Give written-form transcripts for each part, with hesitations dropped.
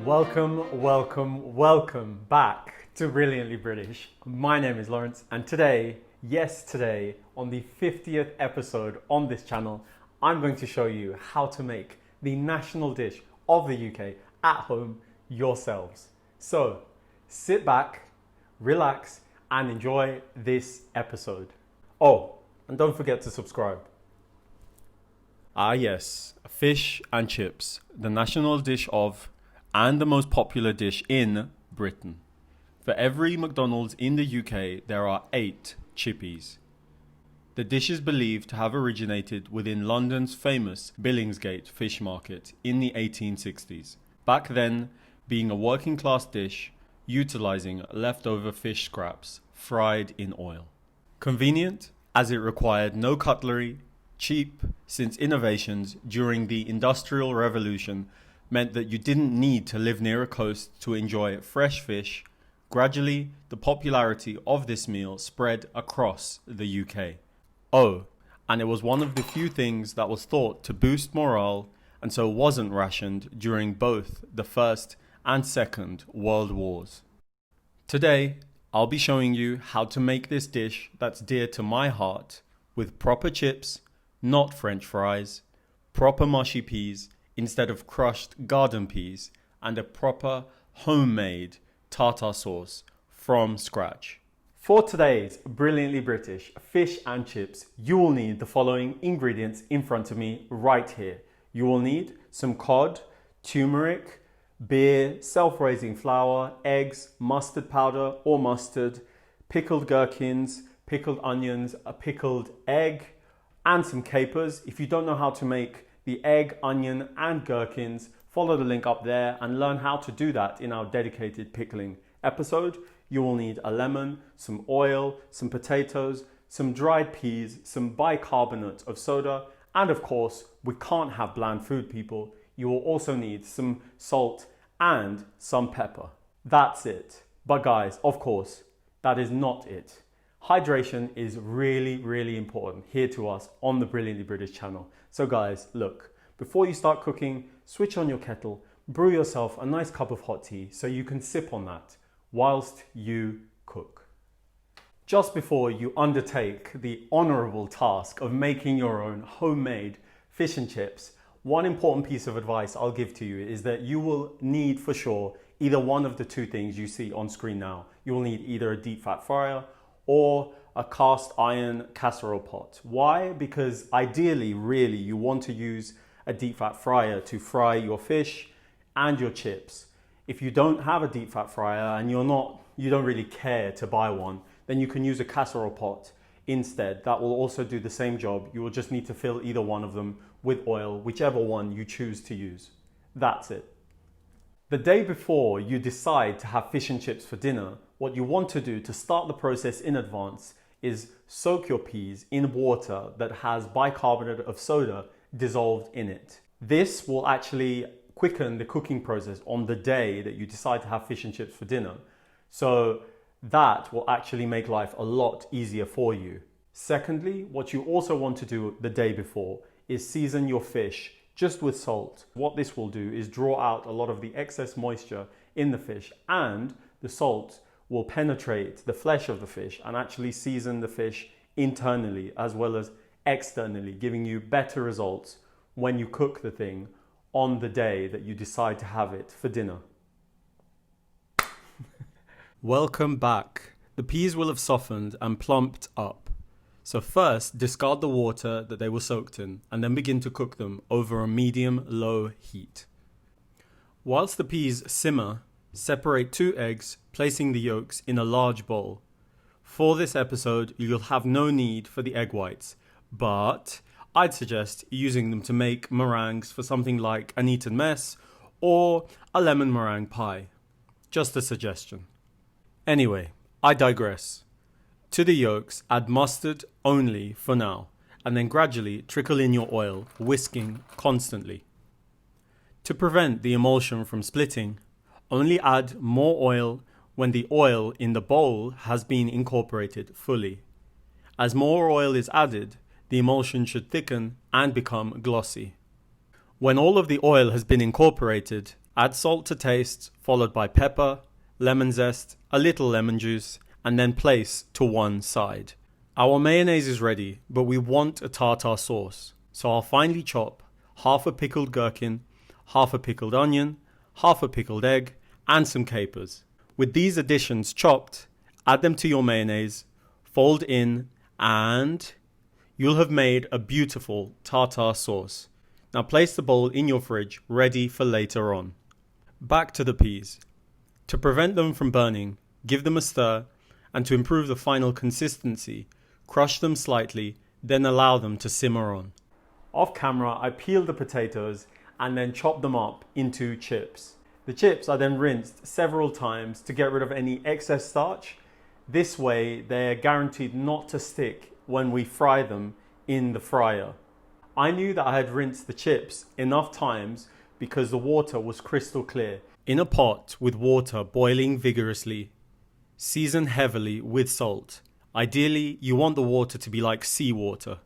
Welcome back to Brilliantly British. My name is Lawrence, and today, on the 50th episode on this channel, I'm going to show you how to make the national dish of the UK at home yourselves. So, sit back, relax, and enjoy this episode. Oh, and don't forget to subscribe. Ah yes, fish and chips, the national dish of and the most popular dish in Britain. For every McDonald's in the UK, there are 8 chippies. The dish is believed to have originated within London's famous Billingsgate fish market in the 1860s. Back then, being a working class dish, utilising leftover fish scraps fried in oil. Convenient, as it required no cutlery. Cheap, since innovations during the Industrial Revolution meant that you didn't need to live near a coast to enjoy fresh fish. Gradually, the popularity of this meal spread across the UK. Oh, and it was one of the few things that was thought to boost morale and so wasn't rationed during both the First and Second World Wars. Today, I'll be showing you how to make this dish that's dear to my heart with proper chips, not French fries, proper mushy peas instead of crushed garden peas, and a proper homemade tartar sauce from scratch. For today's Brilliantly British fish and chips, you will need the following ingredients in front of me right here. You will need some cod, turmeric, beer, self-raising flour, eggs, mustard powder or mustard, pickled gherkins, pickled onions, a pickled egg, and some capers. If you don't know how to make the egg, onion and gherkins, follow the link up there and learn how to do that in our dedicated pickling episode. You will need a lemon, some oil, some potatoes, some dried peas, some bicarbonate of soda, and of course, we can't have bland food, people. You will also need some salt and some pepper. That's it. But guys, of course, that is not it. Hydration is really important here to us on the Brilliantly British channel. So guys, look, before you start cooking, switch on your kettle, brew yourself a nice cup of hot tea so you can sip on that whilst you cook. Just before you undertake the honourable task of making your own homemade fish and chips, one important piece of advice I'll give to you is that you will need for sure either one of the two things you see on screen now. You will need either a deep fat fryer or a cast iron casserole pot. Why? Because ideally, really, you want to use a deep fat fryer to fry your fish and your chips. If you don't have a deep fat fryer and you don't really care to buy one, then you can use a casserole pot instead. That will also do the same job. You will just need to fill either one of them with oil, whichever one you choose to use. That's it. The day before you decide to have fish and chips for dinner, what you want to do to start the process in advance is soak your peas in water that has bicarbonate of soda dissolved in it. This will actually quicken the cooking process on the day that you decide to have fish and chips for dinner. So that will actually make life a lot easier for you. Secondly, what you also want to do the day before is season your fish just with salt. What this will do is draw out a lot of the excess moisture in the fish, and the salt will penetrate the flesh of the fish and actually season the fish internally as well as externally, giving you better results when you cook the thing on the day that you decide to have it for dinner. Welcome back. The peas will have softened and plumped up. So first, discard the water that they were soaked in and then begin to cook them over a medium-low heat. Whilst the peas simmer, separate 2 eggs, placing the yolks in a large bowl. For this episode, you'll have no need for the egg whites, but I'd suggest using them to make meringues for something like an Eton mess or a lemon meringue pie. Just a suggestion. Anyway, I digress. To the yolks, add mustard only for now, and then gradually trickle in your oil, whisking constantly. To prevent the emulsion from splitting, only add more oil when the oil in the bowl has been incorporated fully. As more oil is added, the emulsion should thicken and become glossy. When all of the oil has been incorporated, Add salt to taste, followed by pepper, lemon zest, a little lemon juice, and then place to one side. Our mayonnaise is ready, but we want a tartar sauce. So I'll finely chop half a pickled gherkin, half a pickled onion, half a pickled egg, and some capers. With these additions chopped, add them to your mayonnaise, fold in, and you'll have made a beautiful tartar sauce. Now place the bowl in your fridge, ready for later on. Back to the peas. To prevent them from burning, give them a stir, and to improve the final consistency, crush them slightly, then allow them to simmer on. Off camera, I peel the potatoes and then chop them up into chips. The chips are then rinsed several times to get rid of any excess starch. This way, they're guaranteed not to stick when we fry them in the fryer. I knew that I had rinsed the chips enough times because the water was crystal clear. In a pot with water boiling vigorously, season heavily with salt. Ideally, you want the water to be like seawater.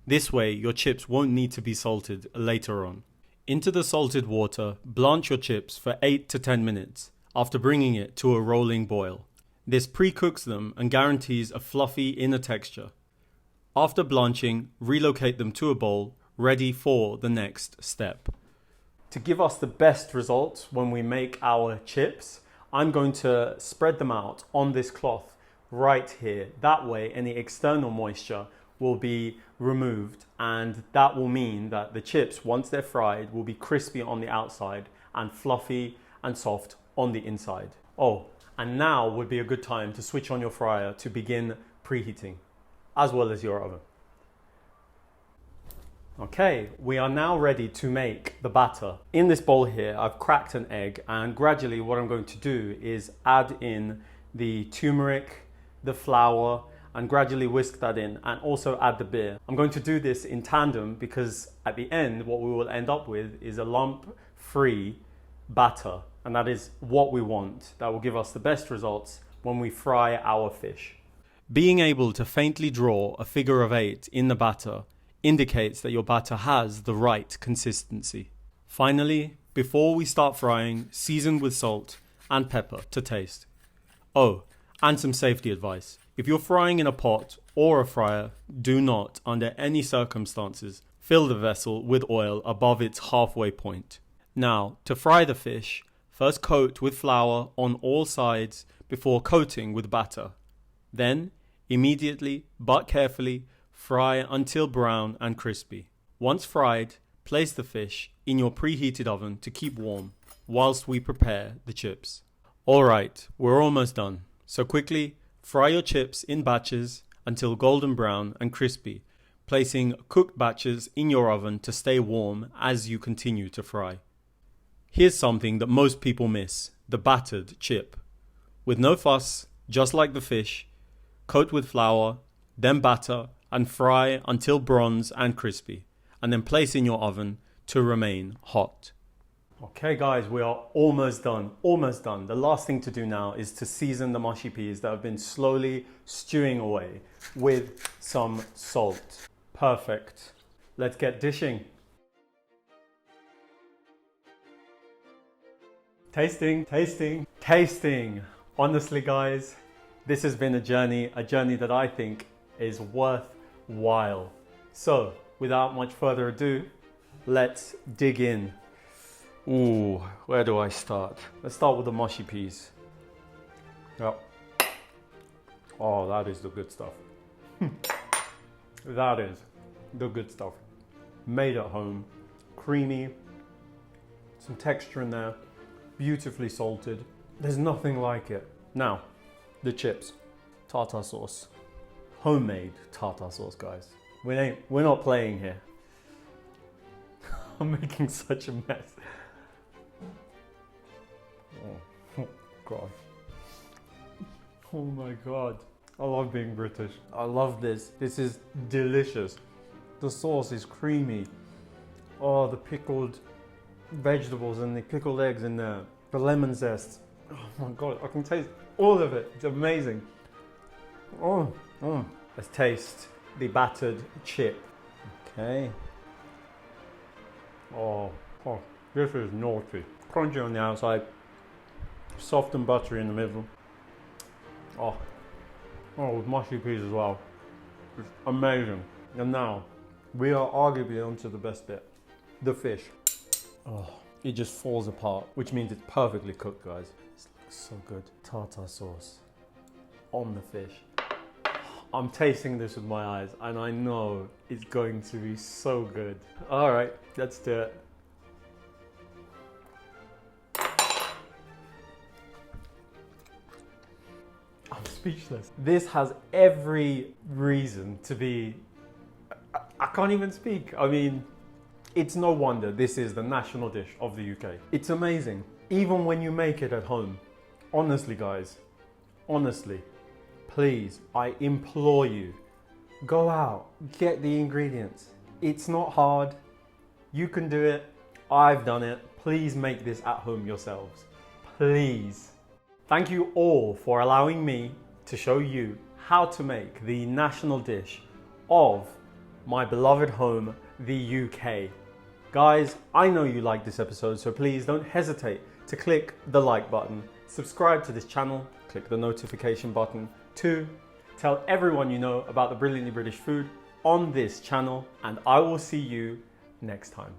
This way, your chips won't need to be salted later on. Into the salted water, blanch your chips for 8 to 10 minutes after bringing it to a rolling boil. This pre-cooks them and guarantees a fluffy inner texture. After blanching, relocate them to a bowl, ready for the next step. To give us the best results when we make our chips, I'm going to spread them out on this cloth right here. That way, any external moisture will be removed, and that will mean that the chips, once they're fried, will be crispy on the outside and fluffy and soft on the inside. Oh, and now would be a good time to switch on your fryer to begin preheating, as well as your oven. Okay, we are now ready to make the batter. In this bowl here, I've cracked an egg, and gradually what I'm going to do is add in the turmeric, the flour, and gradually whisk that in, and also add the beer. I'm going to do this in tandem because at the end, what we will end up with is a lump-free batter, and that is what we want. That will give us the best results when we fry our fish. Being able to faintly draw a figure of 8 in the batter indicates that your batter has the right consistency. Finally, before we start frying, season with salt and pepper to taste. Oh, and some safety advice. If you're frying in a pot or a fryer, do not, under any circumstances, fill the vessel with oil above its halfway point. Now, to fry the fish, first coat with flour on all sides before coating with batter. Then, immediately but carefully, fry until brown and crispy. Once fried, place the fish in your preheated oven to keep warm whilst we prepare the chips. Alright, we're almost done. So quickly, fry your chips in batches until golden brown and crispy, placing cooked batches in your oven to stay warm as you continue to fry. Here's something that most people miss, the battered chip. With no fuss, just like the fish, coat with flour, then batter, and fry until bronze and crispy, and then place in your oven to remain hot. Okay guys, we are almost done, almost done. The last thing to do now is to season the mushy peas that have been slowly stewing away with some salt. Perfect. Let's get dishing. Tasting, tasting, tasting. Honestly guys, this has been a journey that I think is worthwhile. So, without much further ado, let's dig in. Ooh, where do I start? Let's start with the mushy peas. Yep. Oh, that is the good stuff. That is the good stuff. Made at home, creamy, some texture in there, beautifully salted. There's nothing like it. Now, the chips. Tartar sauce. Homemade tartar sauce, guys. We're not playing here. I'm making such a mess. Oh God. Oh my God. I love being British. I love this. This is delicious. The sauce is creamy. Oh, the pickled vegetables and the pickled eggs in there. The lemon zest. Oh my God, I can taste all of it. It's amazing. Let's taste the battered chip. Okay. Oh, This is naughty. Crunchy on the outside, soft and buttery in the middle. Oh, with mushy peas as well. It's amazing. And now, we are arguably onto the best bit, the fish. Oh, it just falls apart, which means it's perfectly cooked, guys. This looks so good. Tartar sauce on the fish. I'm tasting this with my eyes, and I know it's going to be so good. All right, let's do it. I'm speechless. This has every reason to be, I can't even speak. I mean, it's no wonder this is the national dish of the UK. It's amazing, even when you make it at home. Honestly, guys, honestly, please, I implore you, go out, get the ingredients. It's not hard. You can do it. I've done it. Please make this at home yourselves. Please. Thank you all for allowing me to show you how to make the national dish of my beloved home, the UK. Guys, I know you liked this episode, so please don't hesitate to click the like button, subscribe to this channel, click the notification button to tell everyone you know about the brilliantly British food on this channel, and I will see you next time.